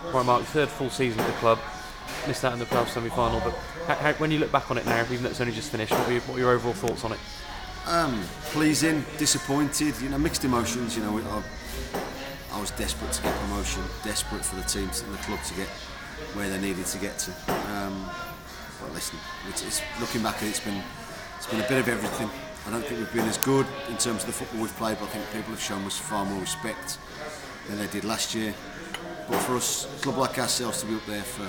Right, Mark, third full season at the club, missed out in the playoff semi-final, but when you look back on it now, even though it's only just finished, what are your overall thoughts on it? Pleasing, disappointed, mixed emotions. I was desperate to get promotion, desperate for the teams and the club to get where they needed to get to. But listen, it's looking back at it, it's been a bit of everything. I don't think we've been as good in terms of the football we've played, but I think people have shown us far more respect than they did last year. But for us, a club like ourselves, to be up there for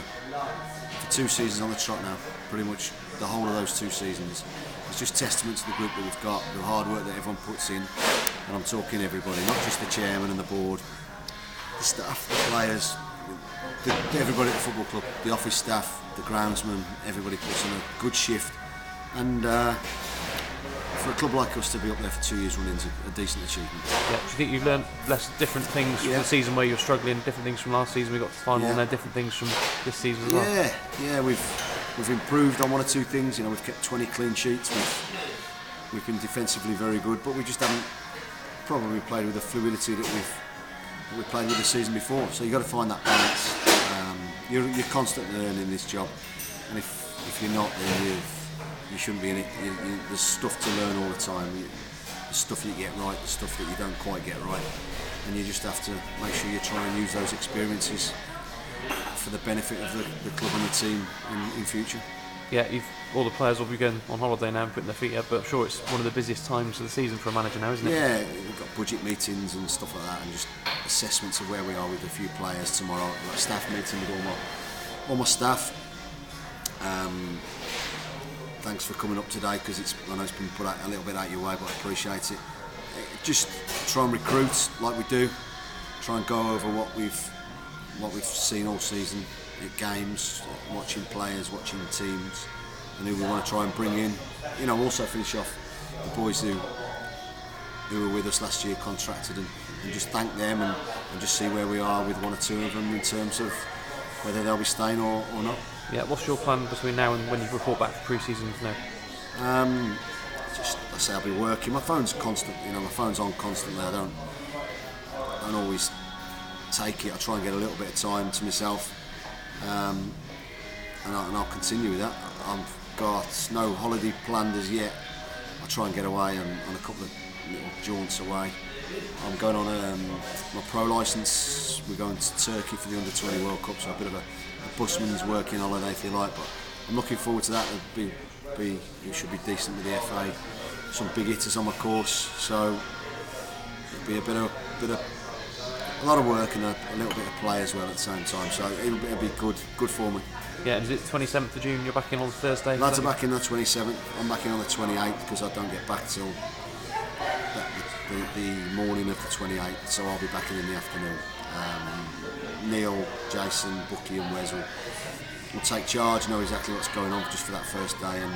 2 seasons on the trot now, pretty much the whole of those 2 seasons, it's just testament to the group that we've got, the hard work that everyone puts in, and I'm talking everybody, not just the chairman and the board, the staff, the players, everybody at the football club, the office staff, the groundsman, everybody puts in a good shift, and for a club like us to be up there for 2 years running is a decent achievement. Yeah. Do you think you've learned different things from the season where you were struggling, different things from last season we got to the final, and then different things from this season as well? Yeah, we've improved on 1 or 2 things. We've kept 20 clean sheets. We've been defensively very good, but we just haven't probably played with the fluidity that we played with the season before. So you've got to find that balance. You're constantly learning this job, and if you're not, then you shouldn't be in it. There's stuff to learn all the time. The stuff you get right, the stuff that you don't quite get right, and you just have to make sure you try and use those experiences for the benefit of the club and the team in future. Yeah, all the players will be going on holiday now and putting their feet up, but I'm sure it's one of the busiest times of the season for a manager now, isn't it? Yeah, we've got budget meetings and stuff like that, and just assessments of where we are with a few players tomorrow. I've got a staff meeting with all my staff. Thanks for coming up today, because I know it's been put out a little bit out your way, but I appreciate it. Just try and recruit like we do. Try and go over what we've seen all season at games, watching players, watching teams, and who we want to try and bring in. Also finish off the boys who were with us last year, contracted, and just thank them and just see where we are with 1 or 2 of them in terms of whether they'll be staying or not. Yeah, what's your plan between now and when you report back for pre-season now? Just, I say I'll be working. My phone's constant. My phone's on constantly. I don't always take it. I try and get a little bit of time to myself, and I'll continue with that. I've got no holiday planned as yet. I try and get away on a couple of little jaunts away. I'm going on my pro licence. We're going to Turkey for the Under-20 World Cup, so a bit of a busman's working holiday, if you like. But I'm looking forward to that. It should be decent with the FA. Some big hitters on my course, so it'll be a lot of work and a little bit of play as well at the same time. So it'll be good for me. Yeah, and is it 27th of June? You're back in on Thursday. Lads are back in on the 27th. I'm back in on the 28th because I don't get back till the morning of the 28th, so I'll be back in the afternoon. Neil, Jason, Bucky and Wes will take charge, know exactly what's going on just for that first day, and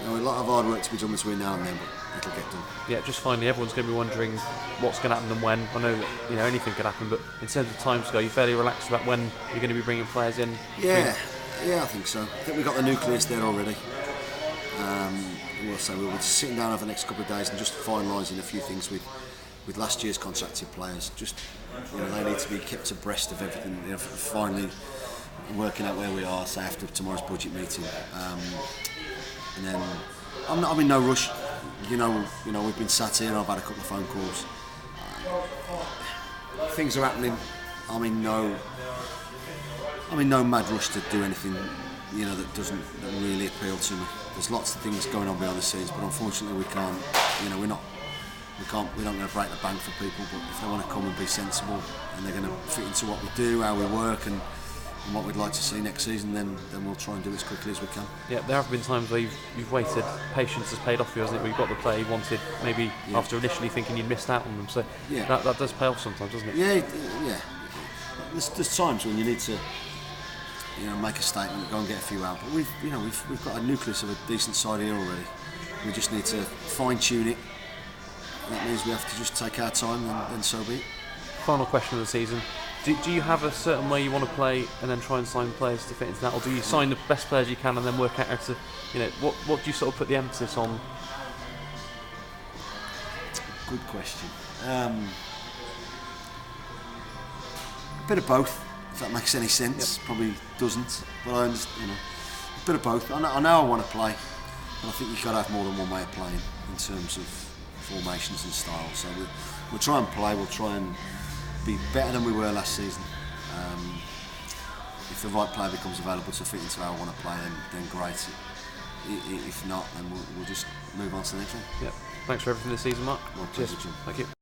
a lot of hard work to be done between now and then, but it'll get done. Yeah, just finally, everyone's going to be wondering what's going to happen and when. I know that anything could happen, but in terms of timescale, you're fairly relaxed about when you're going to be bringing players in? Yeah, I think so. I think we've got the nucleus there already. We'll be sitting down over the next couple of days and just finalising a few things with last year's contracted players. Just they need to be kept abreast of everything. Finally working out where we are, say after tomorrow's budget meeting, and then I'm in no rush. We've been sat here. I've had a couple of phone calls. Things are happening. I'm in no mad rush to do anything that really appeal to me. There's lots of things going on behind the scenes, but unfortunately we can't. We're not going to break the bank for people. But if they want to come and be sensible and they're going to fit into what we do, how we work, and what we'd like to see next season, then we'll try and do it as quickly as we can. Yeah, there have been times where you've waited. Patience has paid off for you, hasn't it? Where you've got the player you wanted, maybe after initially thinking you'd missed out on them. So that does pay off sometimes, doesn't it? Yeah. There's times when you need to make a statement, go and get a few out. But we've got a nucleus of a decent side here already. We just need to fine tune it. And that means we have to just take our time, and so be it. Final question of the season. Do you have a certain way you want to play and then try and sign players to fit into that, or do you sign the best players you can and then work out how to, what do you sort of put the emphasis on? Good question. A bit of both, if that makes any sense. Probably doesn't, but I understand, a bit of both. I know I want to play, but I think you've got to have more than one way of playing in terms of formations and styles. So we'll try and play. We'll try and be better than we were last season. If the right player becomes available to fit into how I want to play, then great. If not, then we'll just move on to the next one. Yeah. Thanks for everything this season, Mark. My pleasure, Jim. Thank you.